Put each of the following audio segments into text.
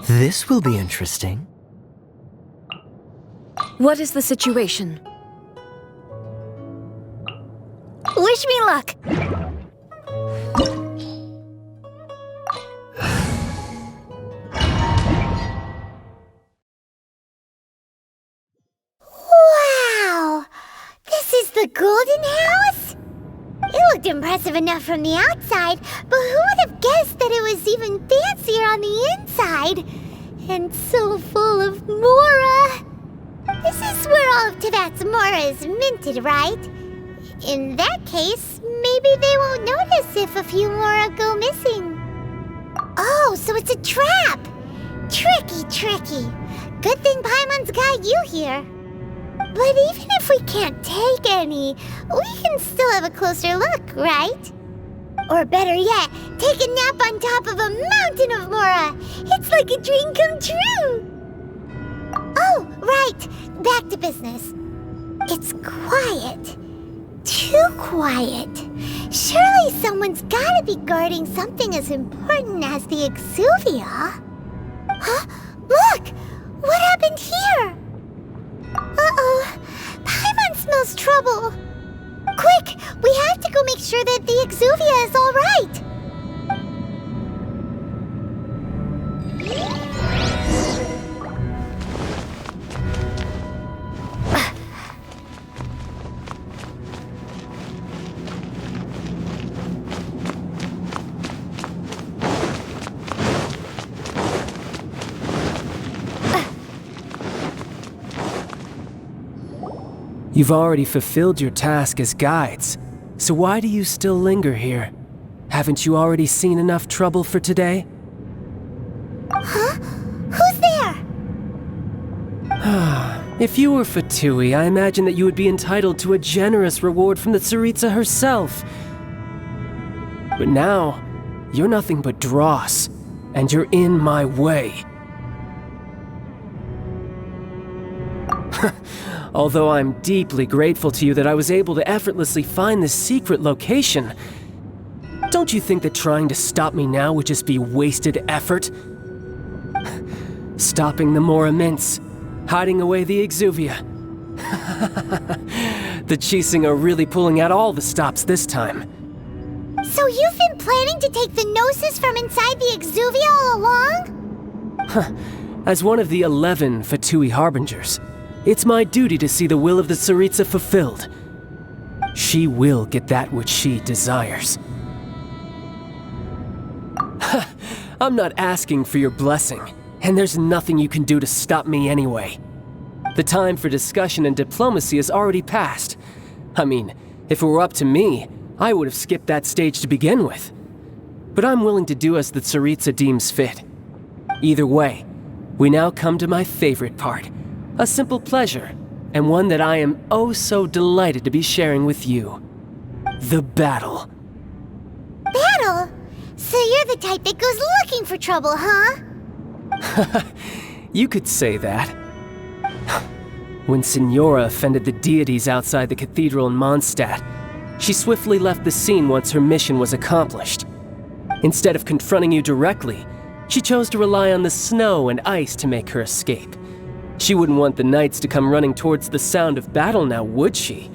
This will be interesting. What is the situation? Wish me luck! Wow! This is the Golden House? It looked impressive enough from the outside, but who would have guessed that it was even fancier on the inside? And so full of Mora! This is where all of Teyvat's Mora is minted, right? In that case, maybe they won't notice if a few Mora go missing. Oh, so it's a trap! Tricky, tricky. Good thing Paimon's got you here. But even if we can't take any, we can still have a closer look, right? Or better yet, take a nap on top of a mountain of Mora. It's like a dream come true. Oh, right. Back to business. It's quiet. Too quiet. Surely someone's gotta be guarding something as important as the Exuvia. Huh? Look! What happened here? Uh-oh. Paimon smells trouble. Quick! We have to go make sure that the Exuvia is all right. You've already fulfilled your task as guides, so why do you still linger here? Haven't you already seen enough trouble for today? Huh? Who's there? If you were Fatui, I imagine that you would be entitled to a generous reward from the Tsaritsa herself. But now, you're nothing but dross, and you're in my way. Although I'm deeply grateful to you that I was able to effortlessly find this secret location, don't you think that trying to stop me now would just be wasted effort? Stopping the Mora Mints, hiding away the Exuvia. The Chising are really pulling out all the stops this time. So you've been planning to take the Gnosis from inside the Exuvia all along? As one of the 11 Fatui Harbingers, it's my duty to see the will of the Tsaritsa fulfilled. She will get that which she desires. I'm not asking for your blessing, and there's nothing you can do to stop me anyway. The time for discussion and diplomacy has already passed. I mean, if it were up to me, I would have skipped that stage to begin with. But I'm willing to do as the Tsaritsa deems fit. Either way, we now come to my favorite part. A simple pleasure, and one that I am oh so delighted to be sharing with you. The battle. Battle? So you're the type that goes looking for trouble, huh? You could say that. When Signora offended the deities outside the cathedral in Mondstadt, she swiftly left the scene once her mission was accomplished. Instead of confronting you directly, she chose to rely on the snow and ice to make her escape. She wouldn't want the knights to come running towards the sound of battle now, would she?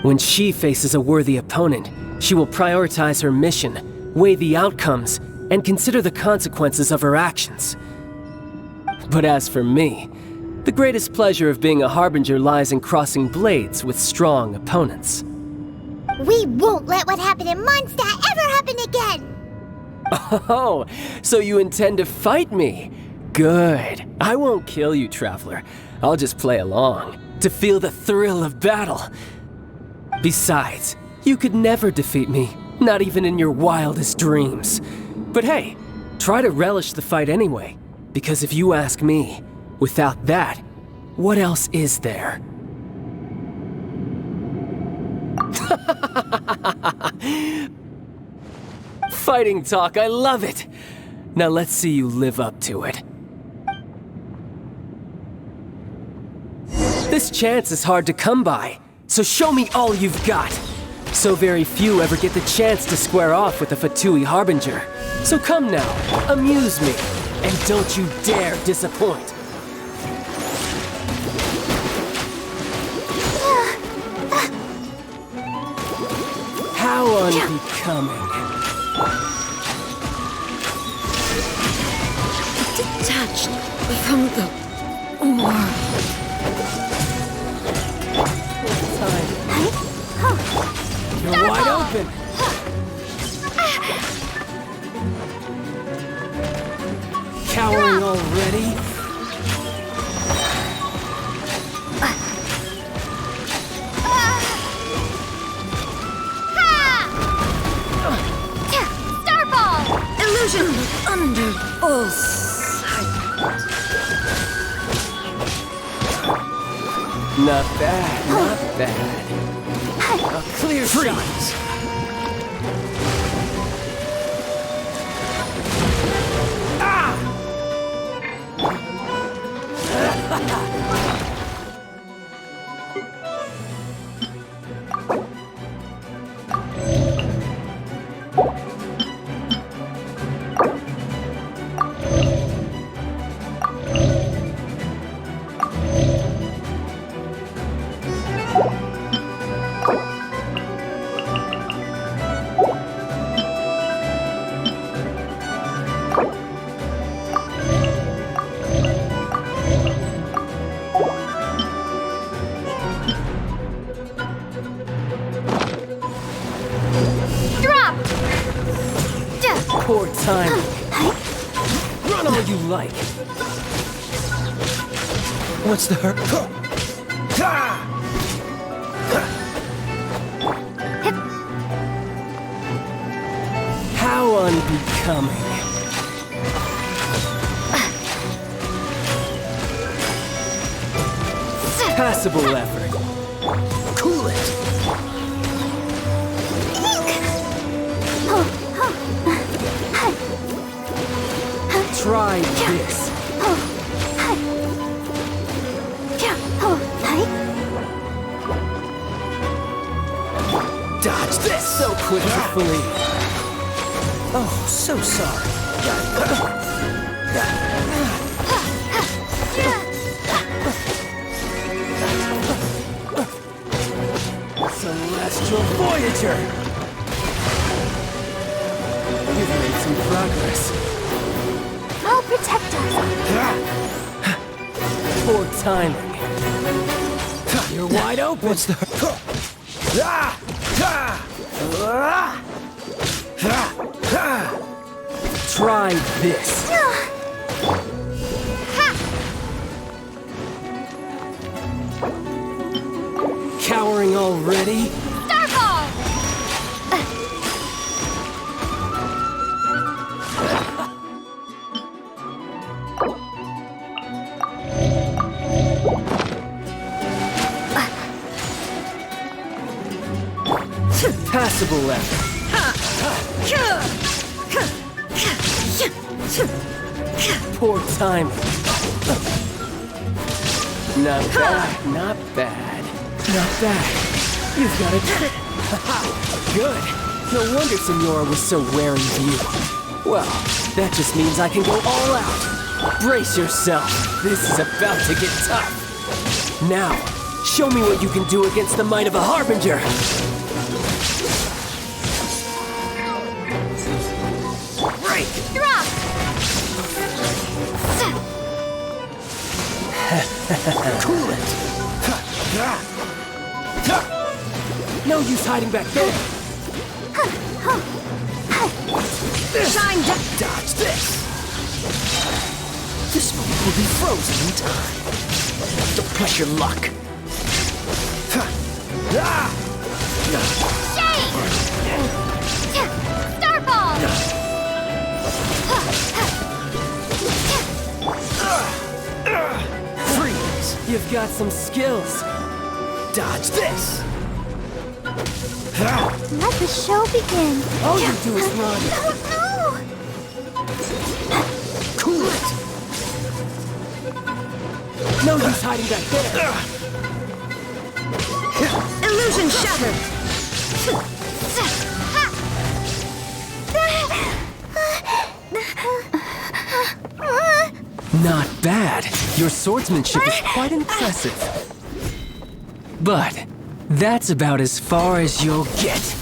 When she faces a worthy opponent, she will prioritize her mission, weigh the outcomes, and consider the consequences of her actions. But as for me, the greatest pleasure of being a Harbinger lies in crossing blades with strong opponents. We won't let what happened in Mondstadt ever happen again! Oh, so you intend to fight me? Good. I won't kill you, Traveler. I'll just play along, to feel the thrill of battle. Besides, you could never defeat me, not even in your wildest dreams. But hey, try to relish the fight anyway, because if you ask me, without that, what else is there? Fighting talk, I love it! Now let's see you live up to it. This chance is hard to come by, so show me all you've got. So very few ever get the chance to square off with a Fatui Harbinger. So come now, amuse me, and don't you dare disappoint. How unbecoming. Detached from the world. You're wide open. Cowering already? Starball! Illusion under full sight. Not bad, not bad. A clear shot. Poor timing. Run all you like. What's the hurt? How unbecoming. Passable effort. Cool it. Try this. Dodge this! So quick to flee. Oh, so sorry. Celestial Voyager! You've made some progress. I'll protect us. Poor timing. You're wide open. What's the... Try this. Cowering already? Starfall! Passable effort. Poor timing. Not bad, not bad. Not bad. You've got it. Good. No wonder Senora was so wary of you. Well, that just means I can go all out. Brace yourself. This is about to get tough. Now, show me what you can do against the might of a Harbinger. Break! Drop! Cool it. No use hiding back there. Shine down! Dodge this. This moment will be frozen in time. The pressure luck. Shade! Starfall! Freeze. You've got some skills. Dodge this. Let the show begin. All you do is run. No! Cool it. No use hiding back there. Illusion shattered. Not bad. Your swordsmanship is quite impressive. But that's about as far as you'll get.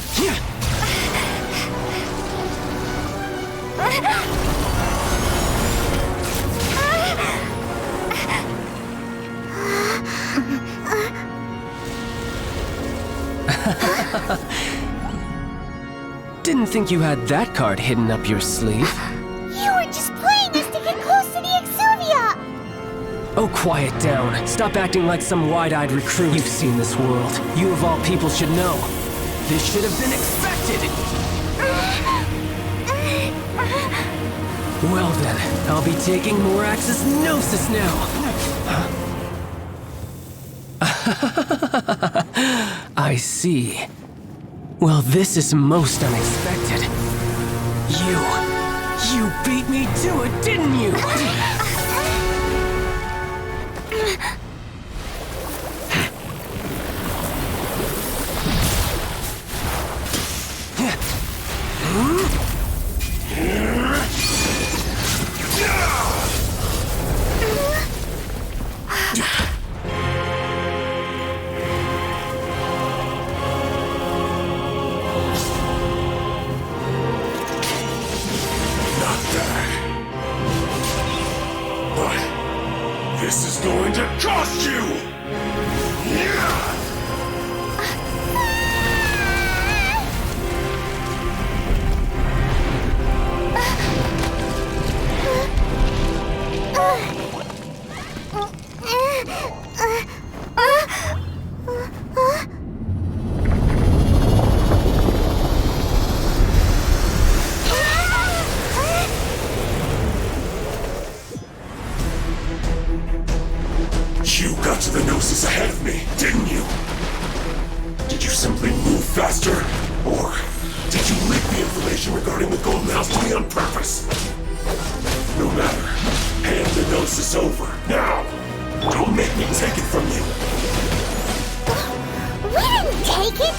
Didn't think you had that card hidden up your sleeve. You were just playing this to get close to the Exuvia! Oh, quiet down. Stop acting like some wide-eyed recruit. You've seen this world. You of all people should know. This should have been expected! Well then, I'll be taking Morax's Gnosis now. I see. Well, this is most unexpected. You beat me to it, didn't you? This is going to cost you! You got to the Gnosis ahead of me, didn't you? Did you simply move faster? Or did you leak the information regarding the Golden House to me on purpose? No matter. Hand the Gnosis over, now! Don't make me take it from you! We didn't take it!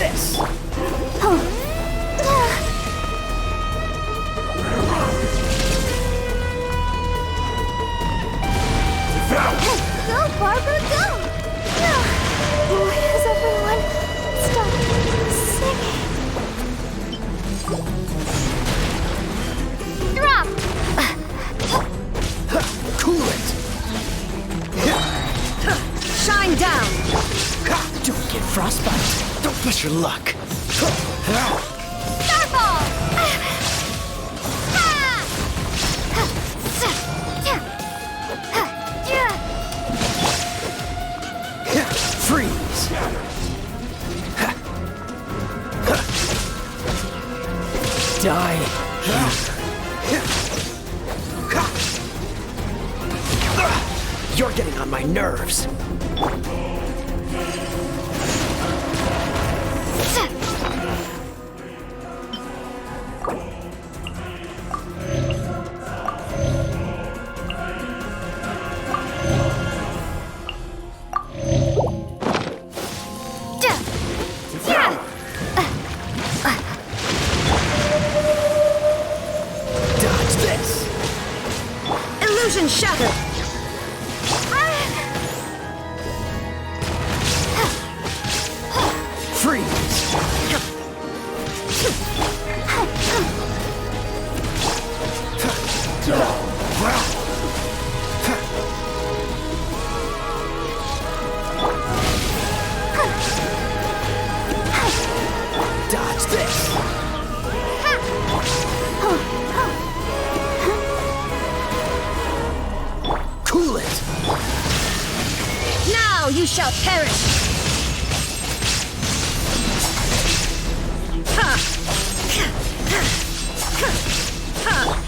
this! Go, Barbara, go! Why has everyone stopped singing? Drop! Cool it! Shine down! Don't get frostbite. Don't push your luck. Starfall! Freeze! Die here. You're getting on my nerves. Dodge this. Illusion shattered! Freeze! Dodge this. Cool it. Now you shall perish!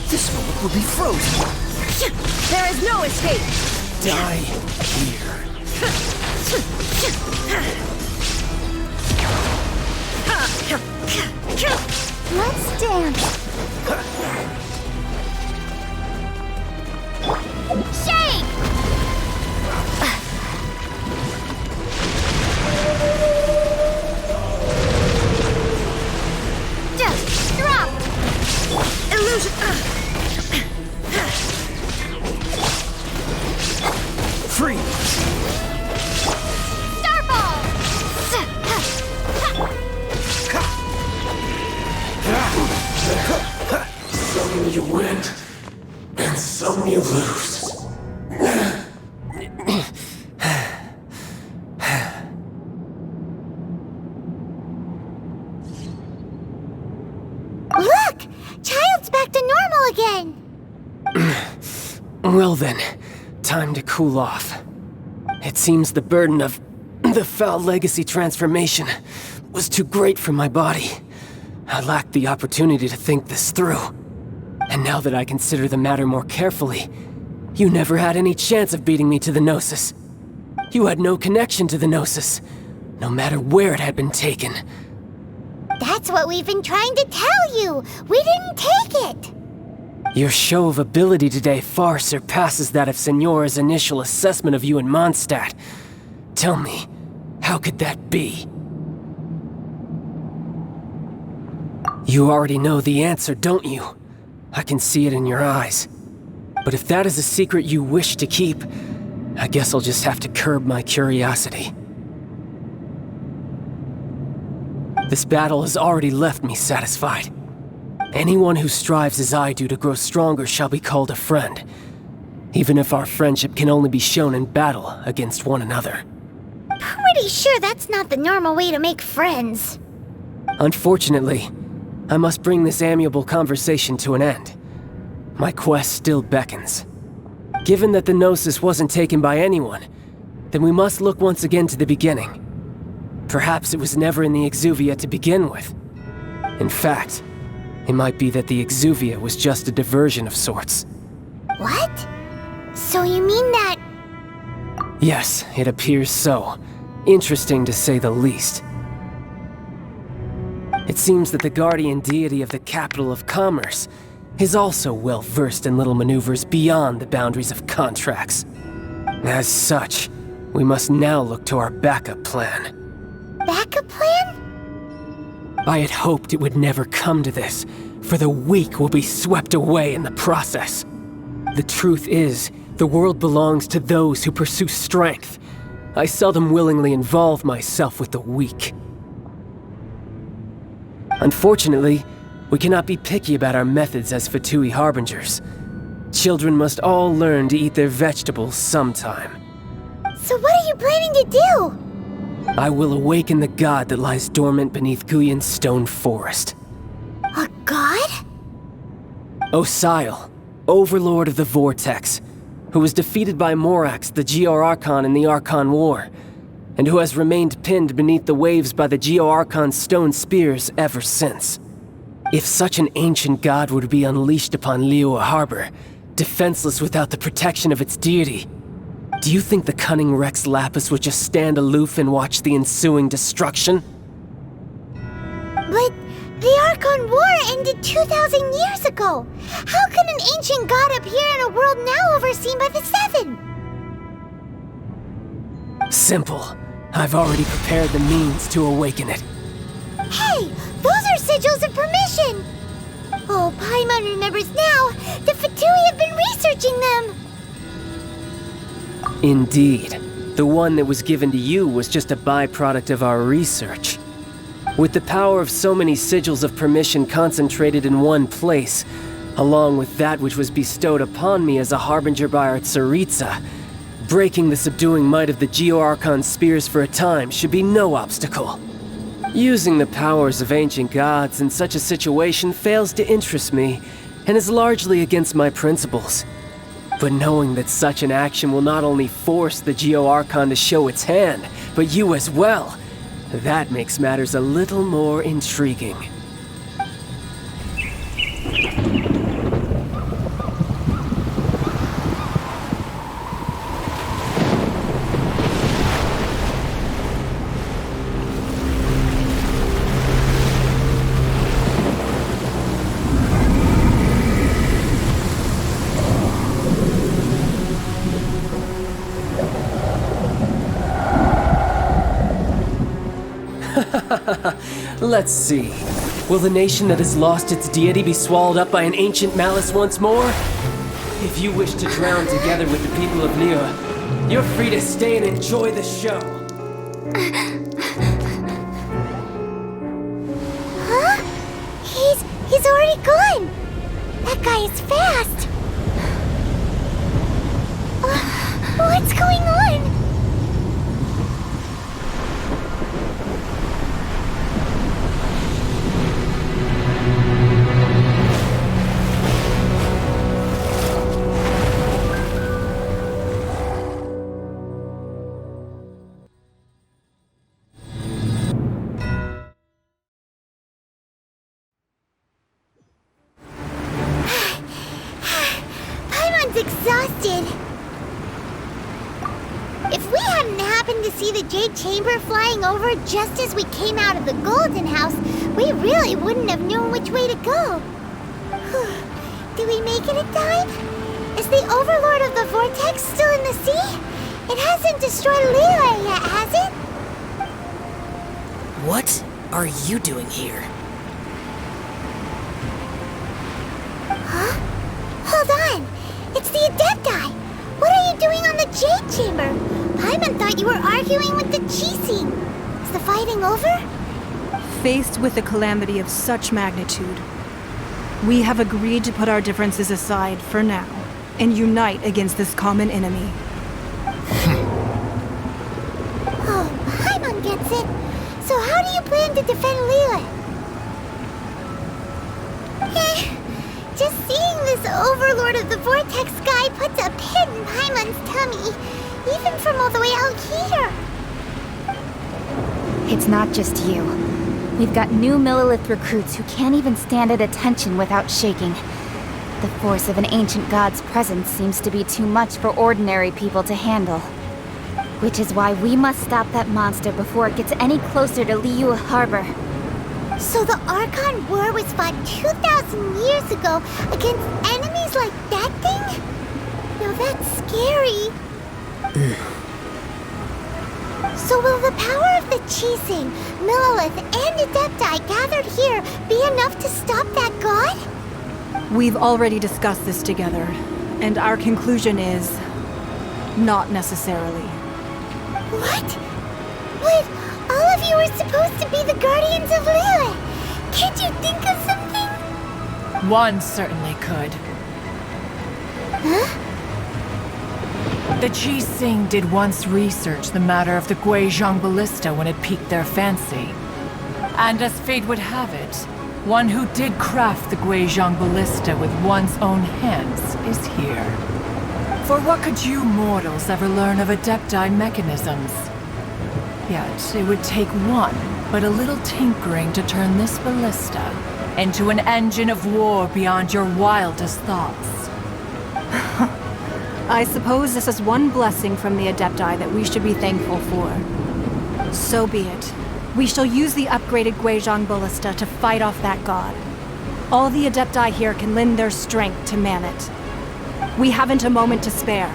This moment will be frozen. There is no escape! Die here. Let's dance. Shake! Drop! Illusion... Freeze! Starfall! Some you win, and some you lose. Look! Childe's back to normal again! Well then, time to cool off. It seems the burden of the foul legacy transformation was too great for my body. I lacked the opportunity to think this through. And now that I consider the matter more carefully, you never had any chance of beating me to the Gnosis. You had no connection to the Gnosis, no matter where it had been taken. That's what we've been trying to tell you! We didn't take it! Your show of ability today far surpasses that of Signora's initial assessment of you in Mondstadt. Tell me, how could that be? You already know the answer, don't you? I can see it in your eyes. But if that is a secret you wish to keep, I guess I'll just have to curb my curiosity. This battle has already left me satisfied. Anyone who strives as I do to grow stronger shall be called a friend, even if our friendship can only be shown in battle against one another. Pretty sure that's not the normal way to make friends. Unfortunately, I must bring this amiable conversation to an end. My quest still beckons. Given that the Gnosis wasn't taken by anyone, then we must look once again to the beginning. Perhaps it was never in the Exuvia to begin with. In fact, it might be that the Exuvia was just a diversion of sorts. What? So you mean that... Yes, it appears so. Interesting to say the least. It seems that the guardian deity of the capital of commerce is also well versed in little maneuvers beyond the boundaries of contracts. As such, we must now look to our backup plan. backup plan? I had hoped it would never come to this, for the weak will be swept away in the process. The truth is, the world belongs to those who pursue strength. I seldom willingly involve myself with the weak. Unfortunately, we cannot be picky about our methods as Fatui Harbingers. Children must all learn to eat their vegetables sometime. So what are you planning to do? I will awaken the god that lies dormant beneath Guyon's stone forest. A god? Osile, overlord of the Vortex, who was defeated by Morax, the Geo-Archon in the Archon War, and who has remained pinned beneath the waves by the Geo-Archon's stone spears ever since. If such an ancient god were to be unleashed upon Liyue Harbor, defenseless without the protection of its deity, do you think the cunning Rex Lapis would just stand aloof and watch the ensuing destruction? But the Archon War ended 2,000 years ago. How can an ancient god appear in a world now overseen by the Seven? Simple. I've already prepared the means to awaken it. Hey, those are sigils of permission! Oh, Paimon remembers now. The Fatui have been researching them. Indeed. The one that was given to you was just a byproduct of our research. With the power of so many sigils of permission concentrated in one place, along with that which was bestowed upon me as a harbinger by our Tsaritsa, breaking the subduing might of the Geo-Archon spears for a time should be no obstacle. Using the powers of ancient gods in such a situation fails to interest me, and is largely against my principles. But knowing that such an action will not only force the Geo-Archon to show its hand, but you as well, that makes matters a little more intriguing. Let's see. Will the nation that has lost its deity be swallowed up by an ancient malice once more? If you wish to drown together with the people of Liyue, you're free to stay and enjoy the show. Huh? He's already gone. That guy is fast. What's going on? Exhausted. If we hadn't happened to see the Jade Chamber flying over just as we came out of the Golden House, we really wouldn't have known which way to go. Did we make it in time? Is the Overlord of the Vortex still in the sea? It hasn't destroyed Liyue yet, has it? What are you doing here? Huh? Hold on. It's the Adepti! What are you doing on the Jade Chamber? Paimon thought you were arguing with the Chising. Is the fighting over? Faced with a calamity of such magnitude, we have agreed to put our differences aside for now and unite against this common enemy. Oh, Paimon gets it. So how do you plan to defend Liyue? Just seeing this Overlord of the Vortex guy puts a pit in Paimon's tummy, even from all the way out here. It's not just you. We've got new Millilith recruits who can't even stand at attention without shaking. The force of an ancient god's presence seems to be too much for ordinary people to handle. Which is why we must stop that monster before it gets any closer to Liyue Harbor. So the Archon War was fought 2,000 years ago against enemies like that thing? Now that's scary. So will the power of the Chising, Millelith, and Adepti gathered here be enough to stop that god? We've already discussed this together, and our conclusion is not necessarily. What? But all of you are supposed to be the guardians of Lilith. Can't you think of something? One certainly could. Huh? The Chising did once research the matter of the Guizhong Ballista when it piqued their fancy. And as fate would have it, one who did craft the Guizhong Ballista with one's own hands is here. For what could you mortals ever learn of Adepti mechanisms? Yet it would take one but a little tinkering to turn this ballista into an engine of war beyond your wildest thoughts. I suppose this is one blessing from the Adepti that we should be thankful for. So be it. We shall use the upgraded Guizhong Ballista to fight off that god. All the Adepti here can lend their strength to man it. We haven't a moment to spare.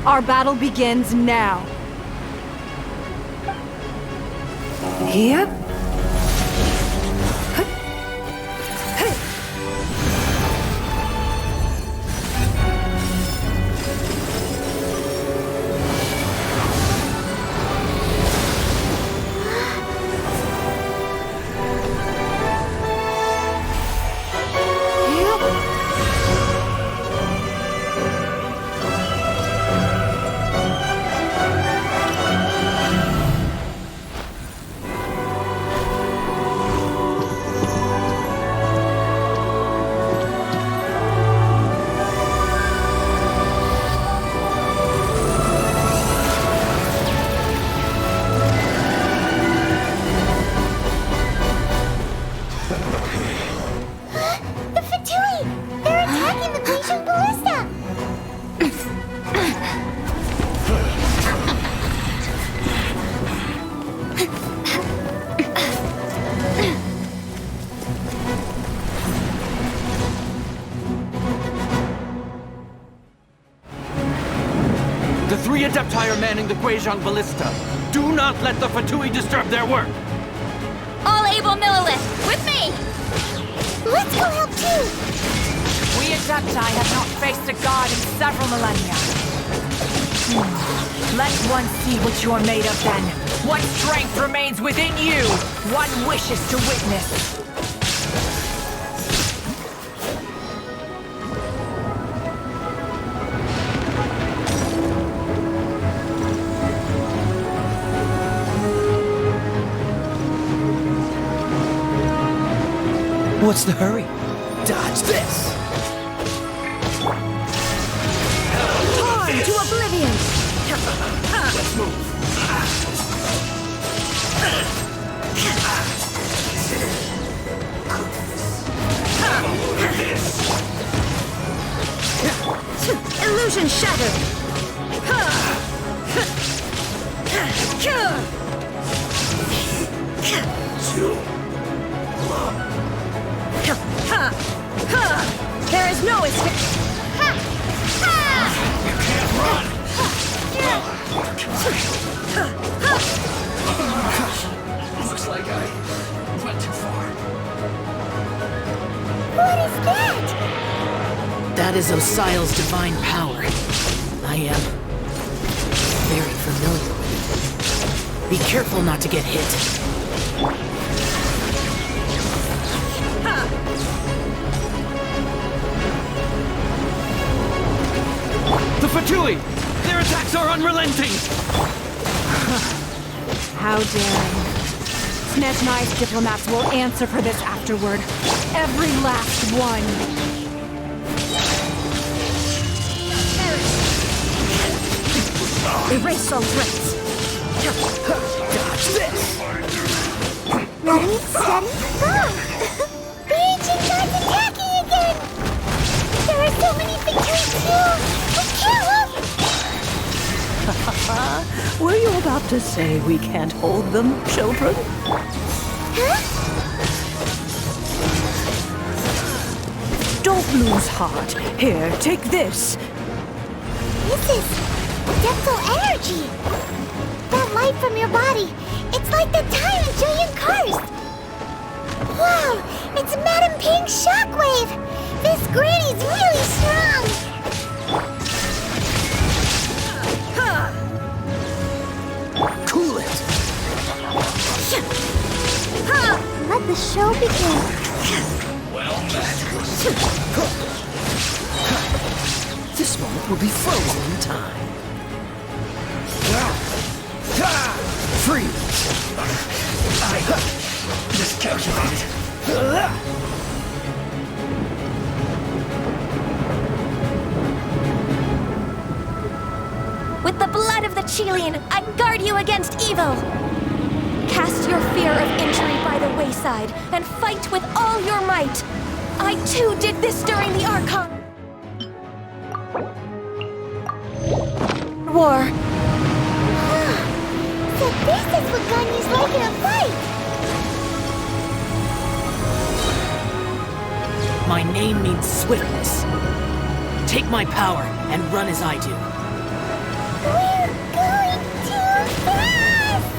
Our battle begins now. Yep. The three Adepti are manning the Guizhong Ballista. Do not let the Fatui disturb their work! All able Millelith, with me! Let's go help too! We Adepti have not faced a god in several millennia. Let one see what you're made of then. What strength remains within you, one wishes to witness. What's the hurry? Dodge this! Time to oblivion! Let's move. Illusion shattered! There is no escape! Looks like I went too far. What is that? That is Osial's divine power. I am very familiar with it. Be careful not to get hit. The Fatui! Their attacks are unrelenting! How daring. Snezhnai's diplomats will answer for this afterward. Every last one. Erase all threats! Dodge this! Ready, steady, go! The ancient god's attacking again! There are so many victories too! We can't look! Were you about to say we can't hold them, children? Huh? Don't lose heart. Here, take this. This is Adeptal energy! That light from your body. It's like the time of Julian Karst. Whoa, it's Madam Ping's shockwave. This granny's really strong. Cool it! Let the show begin. This moment will be frozen in time. Freeze! Miscalculated. With the blood of the Childe, I guard you against evil. Cast your fear of injury by the wayside and fight with all your might. I too did this during the Archon War. So this is what Ganyu's like in a fight. My name means swiftness. Take my power and run as I do. We're going too fast!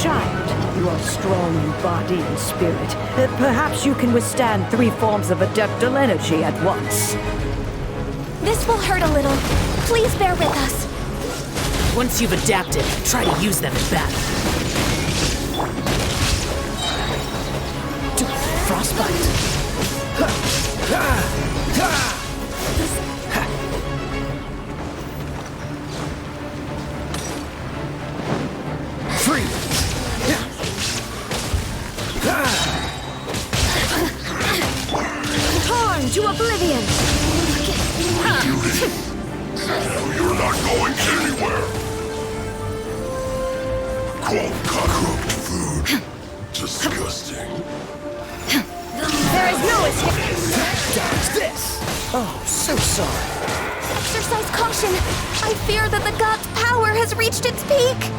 Child, you are strong in body and spirit. Perhaps you can withstand 3 forms of adeptal energy at once. This will hurt a little. Please bear with us. Once you've adapted, try to use them in battle. Frostbite. Torn to oblivion. You're not going anywhere. Cooked food. Disgusting. There is no escape. Dodge this! Oh, so sorry. Exercise caution. I fear that the god's power has reached its peak.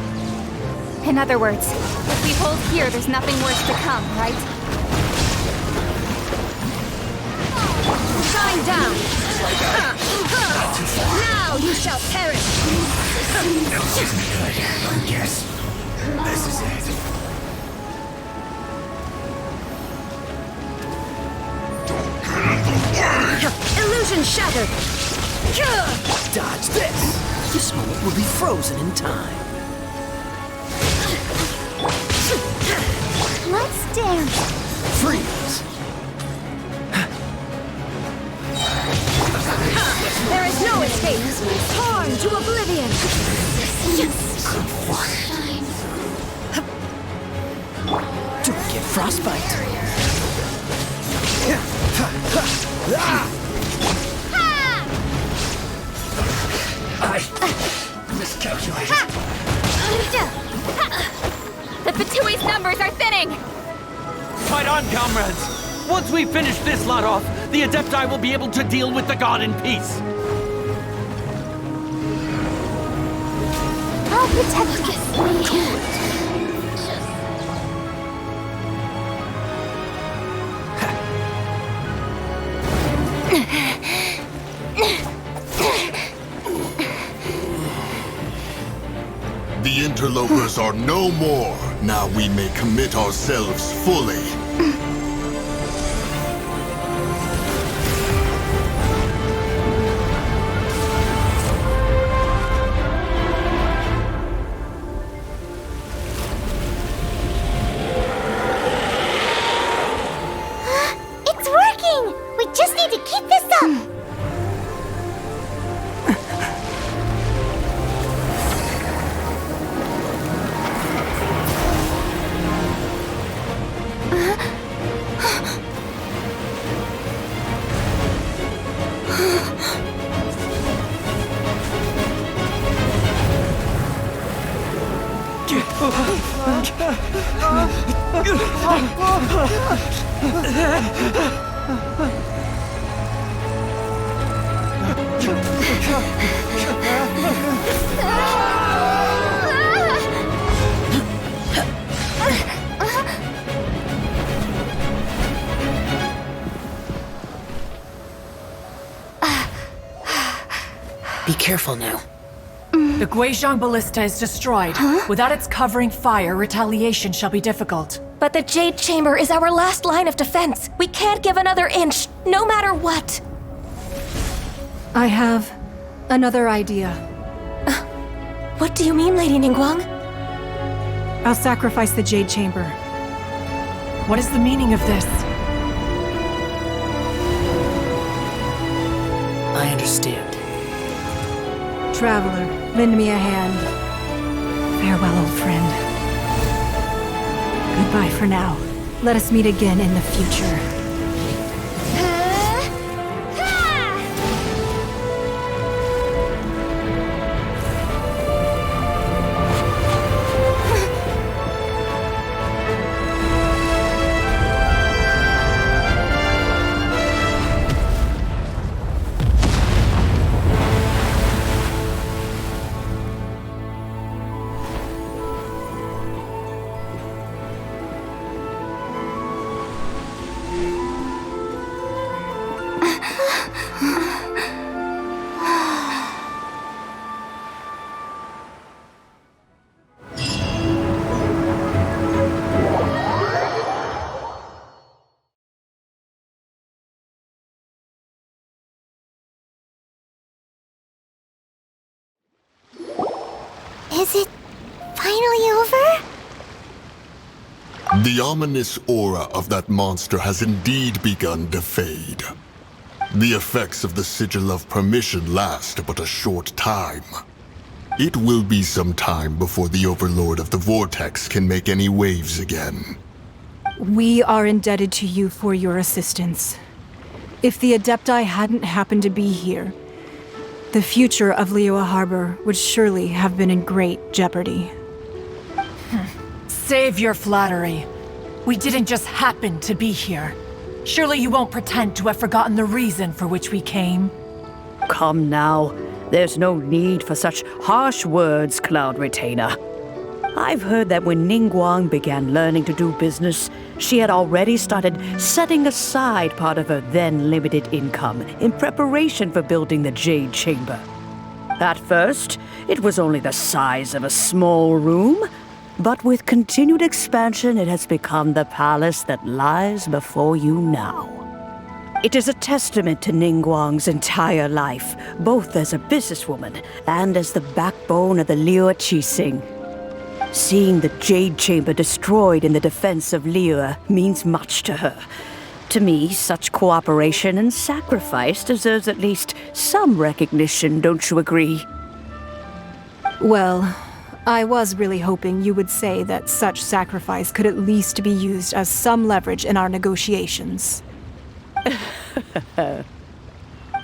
In other words, if we hold here, there's nothing worse to come, right? Shine down. Now you shall perish. Yes. This is it. Illusion shattered. Dodge this! This moment will be frozen in time. Let's dance. Freeze! There is no escape. Torn to oblivion. Don't get frostbite. I miscalculated. The Fatui's numbers are thinning! Fight on, comrades! Once we finish this lot off, the Adepti will be able to deal with the god in peace. I'll protect us. The interlopers are no more. Now we may commit ourselves fully. It's working! We just need to keep this up! Be careful now. The Guizhong Ballista is destroyed. Without its covering fire, retaliation shall be difficult. But the Jade Chamber is our last line of defense. We can't give another inch, no matter what. I have another idea. What do you mean, Lady Ningguang? I'll sacrifice the Jade Chamber. What is the meaning of this? I understand. Traveler, lend me a hand. Farewell, old friend. Goodbye for now. Let us meet again in the future. Is it finally over? The ominous aura of that monster has indeed begun to fade. The effects of the Sigil of Permission last but a short time. It will be some time before the Overlord of the Vortex can make any waves again. We are indebted to you for your assistance. If the Adepti hadn't happened to be here, the future of Liyue Harbor would surely have been in great jeopardy. Save your flattery. We didn't just happen to be here. Surely you won't pretend to have forgotten the reason for which we came. Come now. There's no need for such harsh words, Cloud Retainer. I've heard that when Ningguang began learning to do business, she had already started setting aside part of her then limited income in preparation for building the Jade Chamber. At first, it was only the size of a small room, but with continued expansion, it has become the palace that lies before you now. It is a testament to Ningguang's entire life, both as a businesswoman and as the backbone of the Liyue Qixing. Seeing the Jade Chamber destroyed in the defense of Liyue means much to her. To me, such cooperation and sacrifice deserves at least some recognition, don't you agree? Well, I was really hoping you would say that such sacrifice could at least be used as some leverage in our negotiations.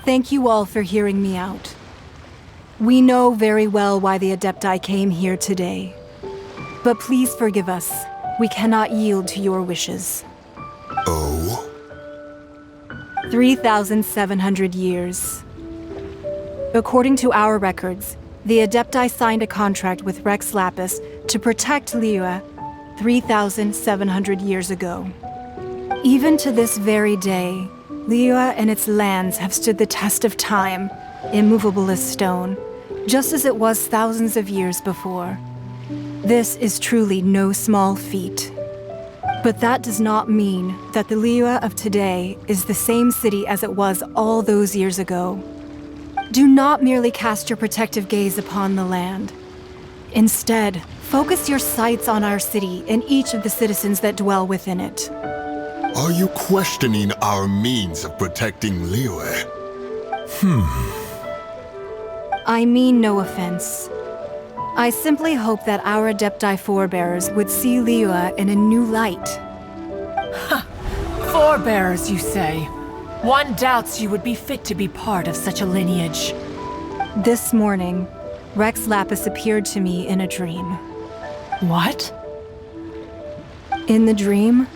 Thank you all for hearing me out. We know very well why the Adepti came here today. But please forgive us. We cannot yield to your wishes. Oh? 3,700 years. According to our records, the Adepti signed a contract with Rex Lapis to protect Liyue 3,700 years ago. Even to this very day, Liyue and its lands have stood the test of time, immovable as stone, just as it was thousands of years before. This is truly no small feat. But that does not mean that the Liyue of today is the same city as it was all those years ago. Do not merely cast your protective gaze upon the land. Instead, focus your sights on our city and each of the citizens that dwell within it. Are you questioning our means of protecting Liyue? I mean no offense. I simply hope that our Adepti forebears would see Liyue in a new light. Forebears, you say? One doubts you would be fit to be part of such a lineage. This morning, Rex Lapis appeared to me in a dream. What? In the dream,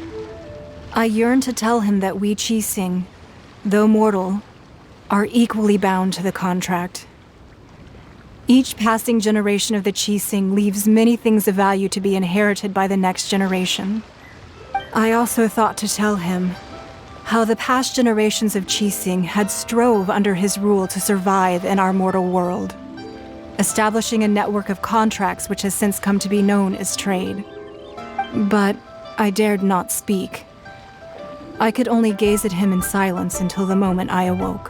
I yearn to tell him that we Qixing, though mortal, are equally bound to the contract. Each passing generation of the Qixing leaves many things of value to be inherited by the next generation. I also thought to tell him how the past generations of Qixing had strove under his rule to survive in our mortal world, establishing a network of contracts which has since come to be known as trade. But I dared not speak. I could only gaze at him in silence until the moment I awoke.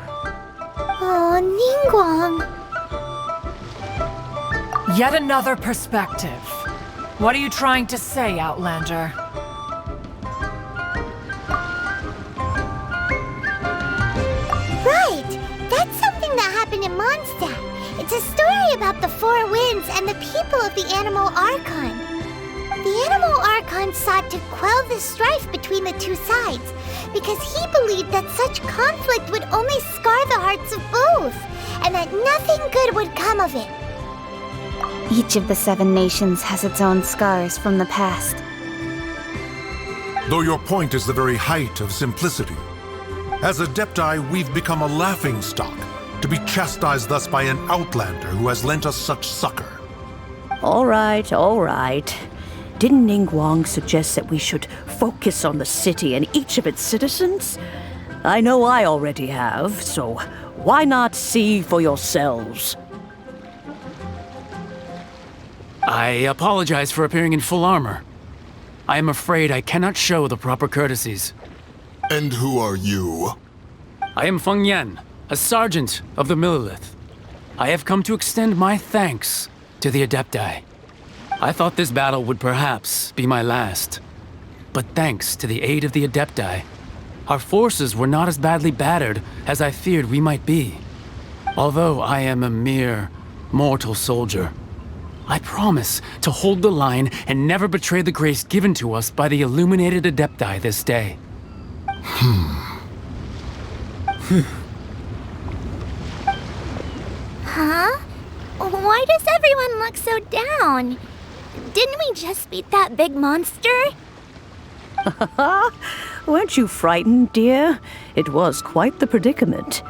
Oh, Ningguang. Yet another perspective. What are you trying to say, Outlander? Right! That's something that happened in Mondstadt. It's a story about the Four Winds and the people of the Animal Archon. The Animal Archon sought to quell the strife between the two sides because he believed that such conflict would only scar the hearts of both, and that nothing good would come of it. Each of the 7 nations has its own scars from the past. Though your point is the very height of simplicity. As Adepti, we've become a laughingstock, to be chastised thus by an outlander who has lent us such succor. All right, all right. Didn't Ningguang suggest that we should focus on the city and each of its citizens? I know I already have, so why not see for yourselves? I apologize for appearing in full armor. I am afraid I cannot show the proper courtesies. And who are you? I am Feng Yan, a sergeant of the Millelith. I have come to extend my thanks to the Adepti. I thought this battle would perhaps be my last. But thanks to the aid of the Adepti, our forces were not as badly battered as I feared we might be. Although I am a mere mortal soldier, I promise to hold the line and never betray the grace given to us by the illuminated Adepti this day. Huh? Why does everyone look so down? Didn't we just beat that big monster? Weren't you frightened, dear? It was quite the predicament.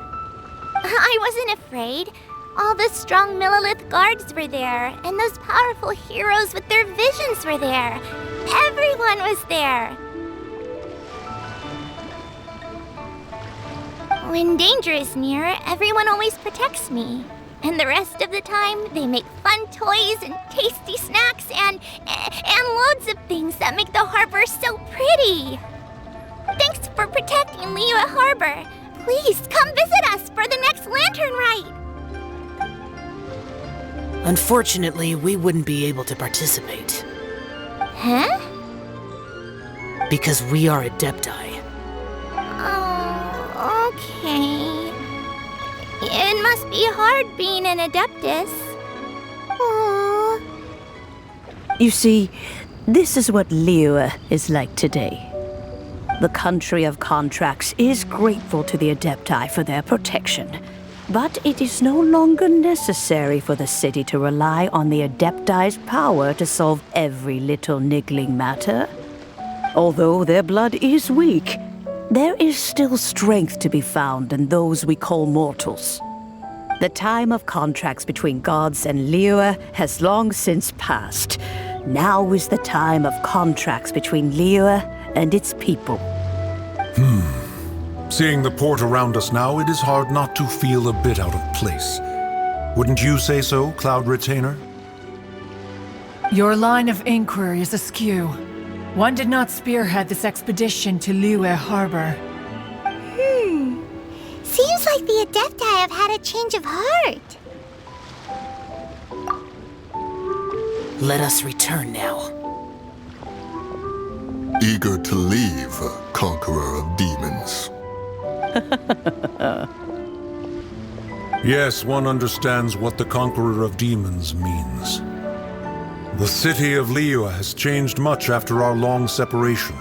I wasn't afraid. All the strong Millelith guards were there, and those powerful heroes with their visions were there. Everyone was there. When danger is near, everyone always protects me. And the rest of the time, they make fun toys and tasty snacks and loads of things that make the harbor so pretty. Thanks for protecting Liyue Harbor. Please come visit us for the next lantern rite. Unfortunately, we wouldn't be able to participate. Huh? Because we are Adepti. Oh, okay. It must be hard being an Adeptus. Aww. You see, this is what Liyue is like today. The country of contracts is grateful to the Adepti for their protection. But it is no longer necessary for the city to rely on the Adepti's power to solve every little niggling matter. Although their blood is weak, there is still strength to be found in those we call mortals. The time of contracts between gods and Liyue has long since passed. Now is the time of contracts between Liyue and its people. Seeing the port around us now, it is hard not to feel a bit out of place. Wouldn't you say so, Cloud Retainer? Your line of inquiry is askew. One did not spearhead this expedition to Liyue Harbor. Seems like the Adepti have had a change of heart. Let us return now. Eager to leave, conqueror of demons. Yes, one understands what the Conqueror of Demons means. The city of Liyue has changed much after our long separation.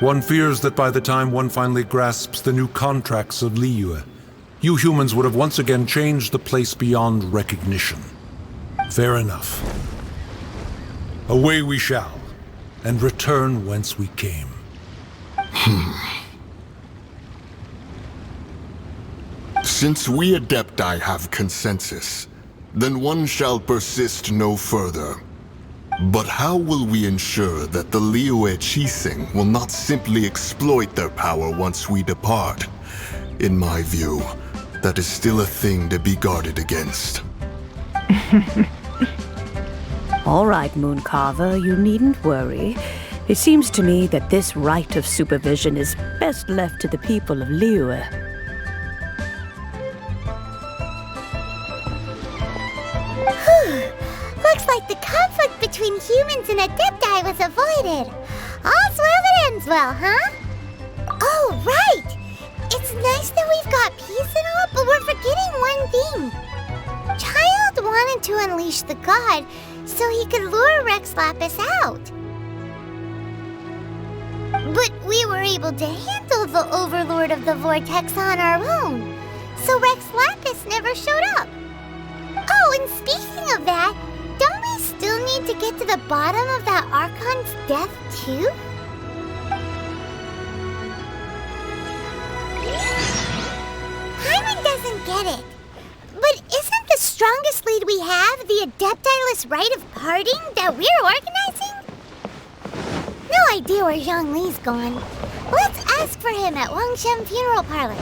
One fears that by the time one finally grasps the new contracts of Liyue, you humans would have once again changed the place beyond recognition. Fair enough. Away we shall, and return whence we came. Since we Adepti have consensus, then one shall persist no further. But how will we ensure that the Liyue Qixing will not simply exploit their power once we depart? In my view, that is still a thing to be guarded against. All right, Mooncarver, you needn't worry. It seems to me that this right of supervision is best left to the people of Liyue. Looks like the conflict between humans and Adepti was avoided. All's well that ends well, huh? Oh, right! It's nice that we've got peace and all, but we're forgetting one thing. Childe wanted to unleash the god so he could lure Rex Lapis out. But we were able to handle the Overlord of the Vortex on our own, so Rex Lapis never showed up. Oh, and speaking of that, don't we still need to get to the bottom of that Archon's death, too? Hyman doesn't get it. But isn't the strongest lead we have the Adepti-less rite of parting that we're organizing? No idea where Zhongli's gone. Let's ask for him at Wangshen Funeral Parlor.